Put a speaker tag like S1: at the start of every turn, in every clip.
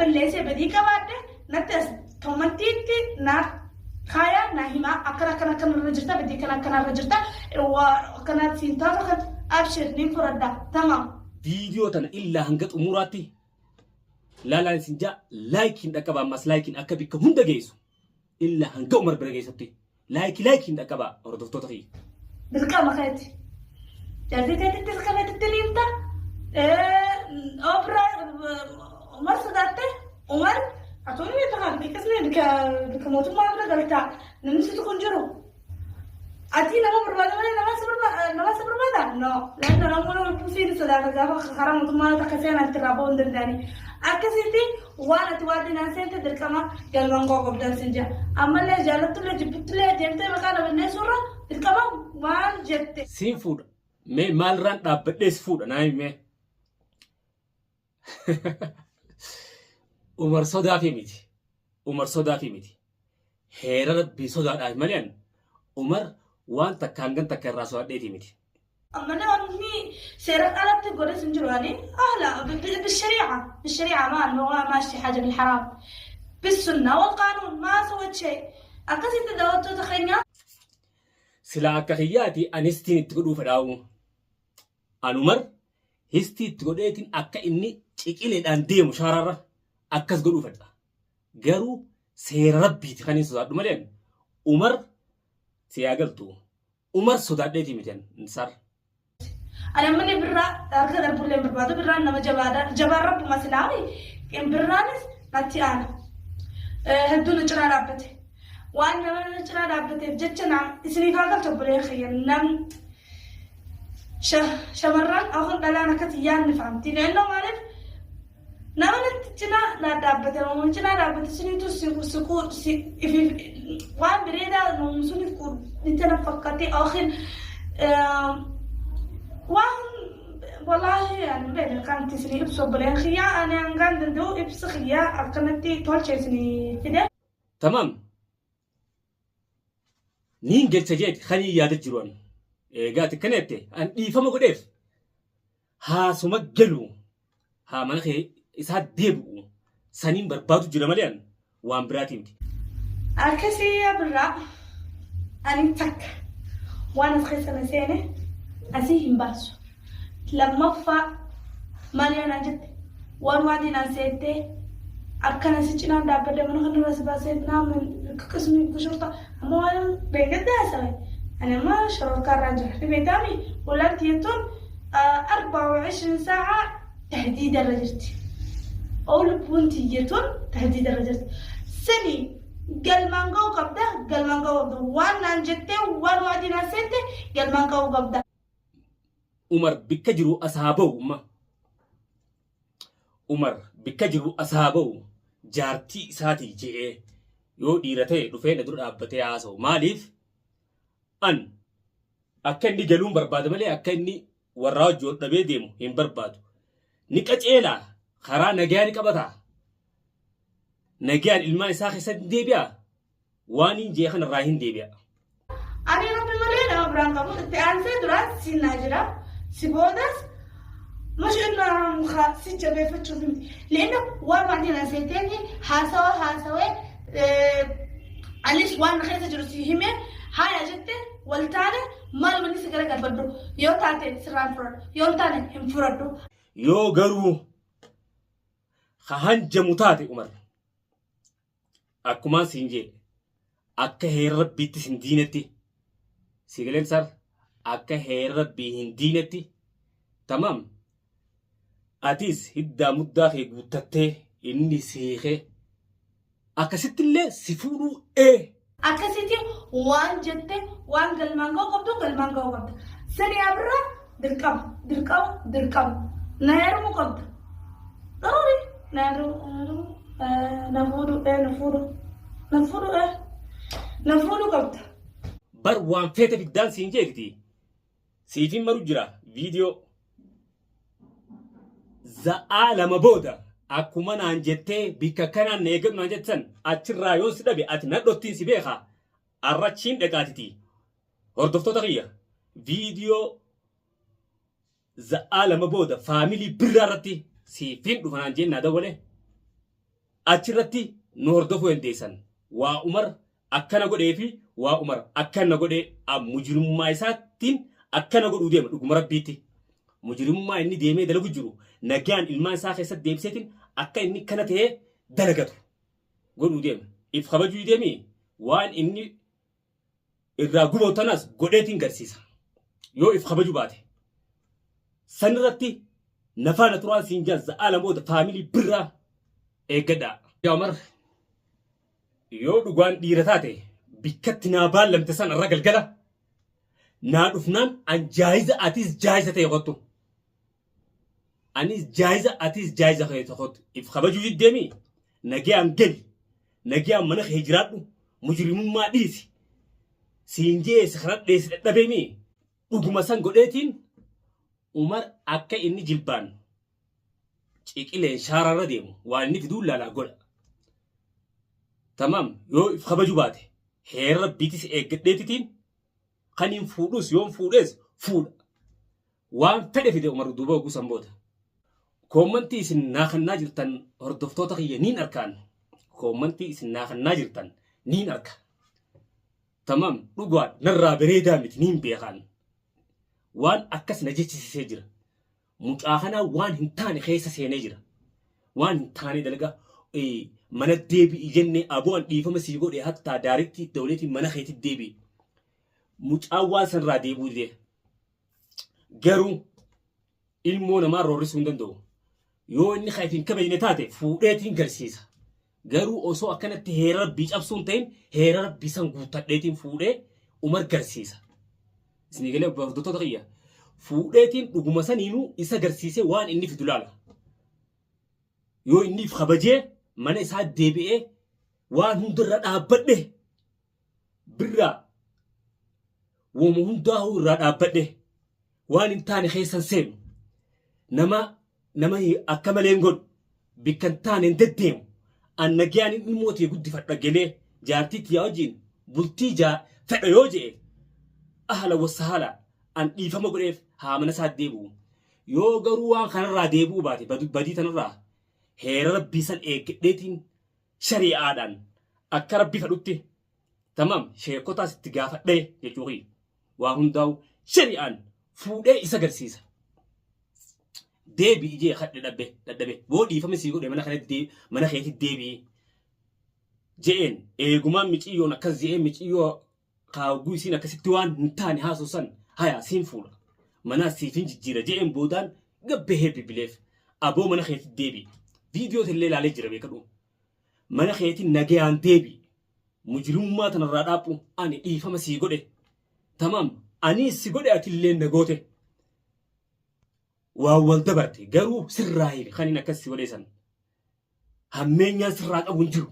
S1: بلسه بدي كبارده نتس كومنتيتي نا خايا ناهما أكنا كنا رجعتا بدي كنا رجعتا وكنا سينتاز أبشر نفردا تمام
S2: فيديو تنا إلا هنقت أموراتي لا سنجا لايكين دكبا مس لايكين أكبي كهوندا جيسو إلا هنقت أمر برجيسبتي لايكين دكبا أردفتو تغي
S1: بالكام خيتي جالسة تتكلم تتليمتا أوبرا عمر صدقته عمر أتوني بتاعك بكسني بكموت ما أقدر قلتا نمشي تكون جرو أتي نما بربادة ولا نما سبربادة لا لأن نما نبصي صدقة جافا خرام تما تكسينا ترابون دنداني أكسيتي وانا توادي ناسين تدركما جالبان قوقب دانسنجا أما لا جالت له جبت له جنت مكانه بالنسورة تدركما وان جت
S2: سين فود مي مال ران دابدس فود ناي مي عمر صدا في ميتي هيرت بيصدا داي مليان عمر وان تكانغن تكراسو ديتي ميتي
S1: أما أنا أمي سيرك على تقول سنجراني أهلا بالشريعة ما ماشي حاجة بالحرام بالسنة والقانون ما سويت شيء أكسي تدوتو تخينيا
S2: سلا كهياتي أنستين تقولوا فداو أنمر هستي تقولين أكا إني تقيل أن دي مشاررة أكس قولوا فدا قالوا سير ربي تخاني صداد ملين عمر سياقلتو عمر صداد ديتي متين نصر
S1: أنا مني برا أركض البولين بربادو برا نما جبار رب مسلاوي كم برانس نتي أنا هدو نجرا رابطي وأنا نجرا رابطي بجتنا إسني كاغل تبولين خير نم شمران أخذ دلانا كتيان نفهمتي لأنه مالف نما نتجنا لا رابطي لما نجرا رابطي سنيتو سكو وان بريدا نمسوني كور نتنا فكرتي آخر وان والله يعني بين كانت تسني إبسو بلين خيا أنا كان دندو إبس خيا أكنتي تولش سني كده
S2: تمام نين قلت جيت خلي ياد الجيران قالت كنتي أن يفهموا قدير ها سمك جلو ها منخي إسهاد ديبو سنين بربادو جرا مليان وان براتي متي
S1: أركسي يا برا أنا تك وأنا تخيس أنا سنة أسيهم باسو لما فا ماليانا جت وان وادي ناسيتي أركنا سيجنا دابدا من خلنا بس باسيتنا من قسمي بشرطة أما أنا بيجد أسوي أنا ما شرط كراجع في بيتامي ولا تيتون 24 ساعة تهديد رجلتي أول بنتي يتون تهديد رجلتي سني قال مانجو قبضة قال مانجو قبضة وان نانجتي وان وادي ناسيتي قال مانجو قبضة
S2: عمر بكجرو أصحابه جارتي ساتي جئ يو ديرته دفين در أبتي عاسو ماليف أن أكني جلوم برباد ملي أكني وراجو تبي ديمو هم بربادو نكأج إلا خرا نجاني كبتا نجان الماء ساخي سد ديبيا واني جيخن راهين ديبيا
S1: أنا ربي ملينا برانكم تأنسى درات سيناجرا سيبودس مش إنه مخا سيجا بيفتشو فيمتي لأنه وان بعدين سيتيني حاسوي أليس وان خيسة جرسي همي هاي أجدت والتاني مال مني سكرة قبضو يو تاتي سران فرد يو تاني هم فردو
S2: يو غرو خهان جموتاتي عمر أكما سينجي أكا هير ربي تسندينتي سيقلين سر أكا هير ربي هندينتي تمام أتيس هدا مداخي قوتته إني سيخي أكا ست اللي سفورو إيه
S1: أكا سيتي وان جدت وان قلمانقو قبضو سني أبرا دركم نهر مقبض ضروري نفورو قبض
S2: بر وان فيتا بدان سينجيكتي سيفين مرجرا فيديو زعالم بودا أكما نانجتة بككنا نيجب نانجتن أترايون سدبي أتندوتين سبيخا أرچين دقاتتي هردفتو تغيير فيديو زعالم بودا فاميلي برارتي سيفين دفنان جينا دولي achirratti nu hordofuu dandeessan. Waa Umar akkana godhee fi waa Umar akkana godhee mujrimummaa isaatiin akkana godhuu deema dhuguma rabbiitti. Mujrimummaa inni deemee dalagu jiru nagaan ilmaan isaa keessatti deebiseetiin akka inni kana ta'ee dalagatu godhuu deema. If kabajuu deemee waan inni irraa gubatanas godheetiin garsiisa. Yoo if kabajuu baate sanirratti nafaana turaan siin jazza alamoota faamilii birraa eeggadhaa. Yaa Umar yoo dhugaan dhiira taate bikkatti naa baallamte san irra galgala naa dhufnaan an jaayiza atis jaayiza ta'e qottu. Anis jaayiza atis jaayiza ta'e qottu. If kabajuu deemee nagaan gali nagaan mana kee jiraadhu mujrimummaa dhiisi. Siin jeesi kana dheessi dadhabeemee dhuguma san godheetiin Umar akka inni jilbaan ciqileen shaararra deemu waan inni fiduu laalaa godha. Tamam yoo if kabajuu baate heera rabbiitis eeggadheetitiin kan hin fuudhus yoon fuudhes fuudha. Waan fedhe fide Umar duuba oguu sanboota. Koommantii isin naafannaa jirtan hordoftoota kiyya niin arkaan. Koommantii isin naafannaa jirtan niin arka. Tamam dhugaan narraa bareedaa miti niin beekan. Waan akkas na jechisisee jira. Mucaa kanaa waan hin taane keessa seenee jira. Waan hin taane dalagaa mana deebi'i jennee aboon dhiifama sii godhe hattaa daaritti dawleetiin mana keetti deebi'i. Mucaa waan sanirraa deebuu dide. Garuu ilmoo namaa roorrisuu hin danda'u. Yoo inni kaifin kabajne taate fuudheetiin garsiisa. Garuu osoo akkanatti heera rabbii cabsuun ta'in heera rabbii san guuttadheetiin fuudhee Umar garsiisa. Isin galee hordoftoota kiyya fuudheetiin dhuguma saniinuu isa garsiisee waan inni fidu laala. Yoo inni if kabajee mana isaa deebi'ee waan hundarra dhaabbadhe birraa wama hundaa'uu irraa dhaabbadhe waan hin taane keessan seenu nama akka malee hin godhu bikkan taane hin deddeemu annagiyaan inni mootii guddifadha galee jaartiitti yaa wajjin bultii fedha yoo je'e ahla wasahala an dhiifama godheef haa mana isaa deebi'u. Yoo garuu waan kanarraa deebi'uu baate badii tanarraa heera rabbii san eeggadheetiin shari'aadhaan akka rabbii fedhutti tamam sheekotaas itti gaafadhee jechuufi waa hundaa'u shari'aan fuudhee isa garsiisa. Deebi'i jee kadhe dadhabe boo dhiifame sii godhe mana keetti deebi'i je'een eegumaan miciyyoon akkas je'ee miciyyoo kaawguu isiin akkasitti waan hin taane haasofsan haya siin fuudha mana siifin jijjiira je'een boodaan gabbahee bibileef aboo mana keetti deebi'i. Viidiyoo illee ilaalee jira beekadhu. Mana keetti nagayaan deebi'i. Mujrimummaa tanarraa dhaabbu ani dhiifama sii godhe. Tamam ani si godhe ati illee nagoote. Waa wal dabarte garuu sirraa hiri kan hin akkas si godheessan. Hammeenyaan sirraa qabu hin jiru.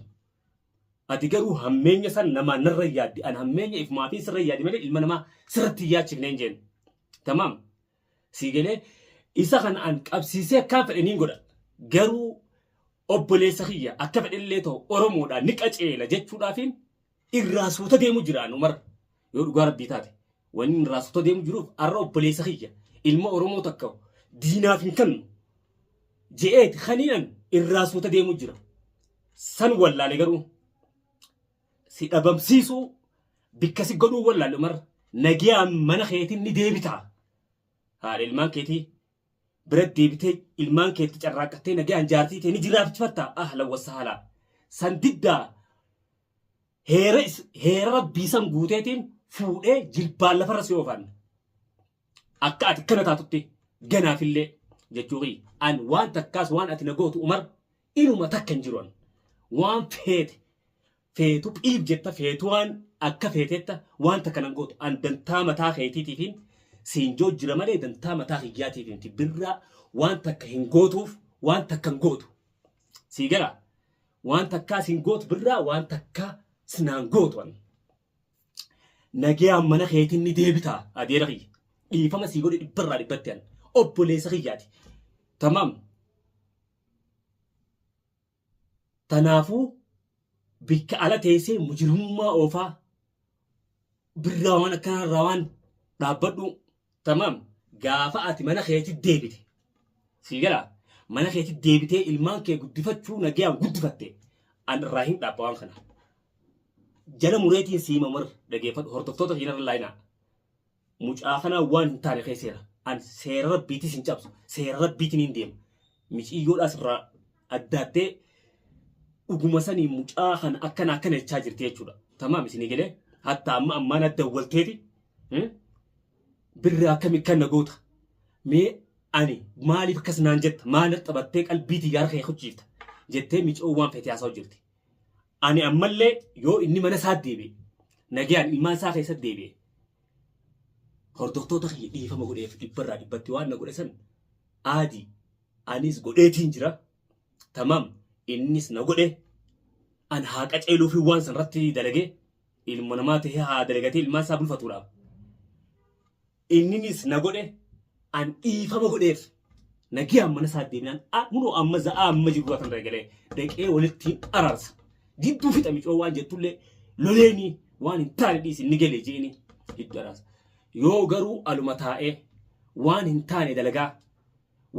S2: Ati garuu hammeenya san namaa narra yaaddi. Ani hammeenya if maatii sirra yaaddi malee ilma namaa sirratti yaachifne hin jeen. Tamam sii galee isa kan an qabsiisee akkaan fedhe niin godha. Garuu obboleessa kiyya akka fedhillee ta'u Oromoodhaan ni qaceela jechuudhaafiin irraa suuta deemu jiraan Umar yoo dhugaa rabbii taate wanni irraa suuta deemu jiruuf arra obboleessa kiyya ilma Oromoo takka diinaaf hin kennu je'eeti kaniinan irraa suuta deemu jira. San wallaale garuu si dhabamsiisuu bikka si godhuu wallaale Umar nagiyaan mana keetiin ni deebitaa. Haadha ilmaan keetii biratti deebitee ilmaan keetti carraaqqattee nagayaan jaartii ta'e ni jiraachifatta ahlan wasahala san diddaa heera rabbii san guuteetiin fuudhee jilbaan lafarra si oofan akka ati kana taatutti ganaafillee jechuufi an waan takkaas waan ati nagootu Umar inuma takka hin jiruan waan feetu dhiib jetta feetu waan akka feeteetta waan takka nan gootu an dantaa mataa keetiitiifiin siinjoo jira malee dantaa mataa kiyyaatiifiin birraa waan takka hin gootuuf waan takka hin gootu. Sii gala waan takkaa siin gootu birraa waan takkaa sinaan gootu. Nagayaan mana keetiin ni deebitaa adeera kiyya. Dhiifama sii godhe dhibbarraa dhibbatti an obboleessa kiyyaati. Tamam. Tanaafuu bikka ala teessee mujrimummaa oofaa birraa waan akkanarraa waan dhaabbadhu. Tamam gaafa ati mana keetti deebite sii gala mana keetti deebitee ilmaan kee guddifachuu nagayaan guddifatte an rahin dhaabawaan kana jala mureetiin siima mar dhageeffadhu hordoftoota hiinarra laayinaa mucaa kana waan hin taane keesseera an seera rabbiitis hin cabsu seera rabbiitiin hin deemu miciyyoodhaas irraa addaattee dhuguma sanii mucaa kana akkana jechaa jirti jechuudha tamaam isinii galee hatta amma ammaan adda walteeti birraa akkamii kana goota mee ani maaliif akkas naan jetta maaliif xabattee qalbiitii yaara kee hojjiifta jettee micoo waan feetee haasa'u jirti ani ammallee yoo inni mana isaa deebi'e nagayaan ilmaan isaa keessa deebi'e hordoftoota kiyya dhiifama godheef dhibbarraa dhibbatti waan na godhe san aadii anis godheetiin jira tamaam innis na godhe an haa qaceeluu fi waan san irratti dalagee ilma namaa ta'ee haa dalagatee ilmaan isaa bulfatuudhaaf inninis na godhe an dhiifama godheef nagayaan mana isaa deebi'an munoo amma za'aa amma jiru kan regalee deqee walitti araarsa jidduu fixa micoo waan jettullee loleenii waan hin taane dhiisi ni galee jeeni iddoo araarsa yoo garuu aluma taa'ee waan hin taane dalagaa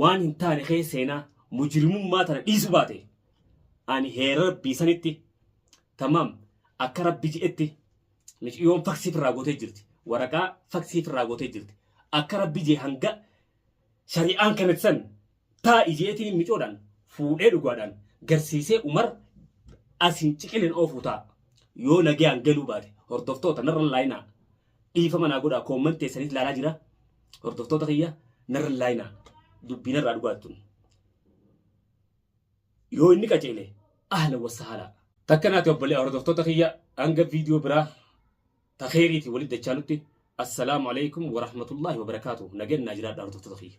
S2: waan hin taane kee seenaa mujrimummaa tana dhiisu baate ani heera rabbii sanitti tamaam akka rabbi ji'etti miciyyoon faksiif irraa gootee jirti waraqaa faksiif irraa gootee jirti akka rabbi jee hanga shari'aan kanatti san taa ijeetiin micoodhaan fuudhee dhugaadhaan garsiisee umar asin ciqileen oofuu ta'a yoo nagayaan galuu baate hordoftoota narra laayinaa dhiifama naa godhaa koomantee sanitti ilaalaa jira hordoftoota kiyya narra laayinaa dubbiin irraa dhugaattuun yoo inni qaceele ahlan wasahaalaa takkanaati obbolee hordoftoota kiyya hanga viidiyoo biraa ta khayriiti walitti dachaanutti assalaamu alaykum wa rahmatullaahi wa barakaatuh nagannaa jiraadha hordoftoota kiyya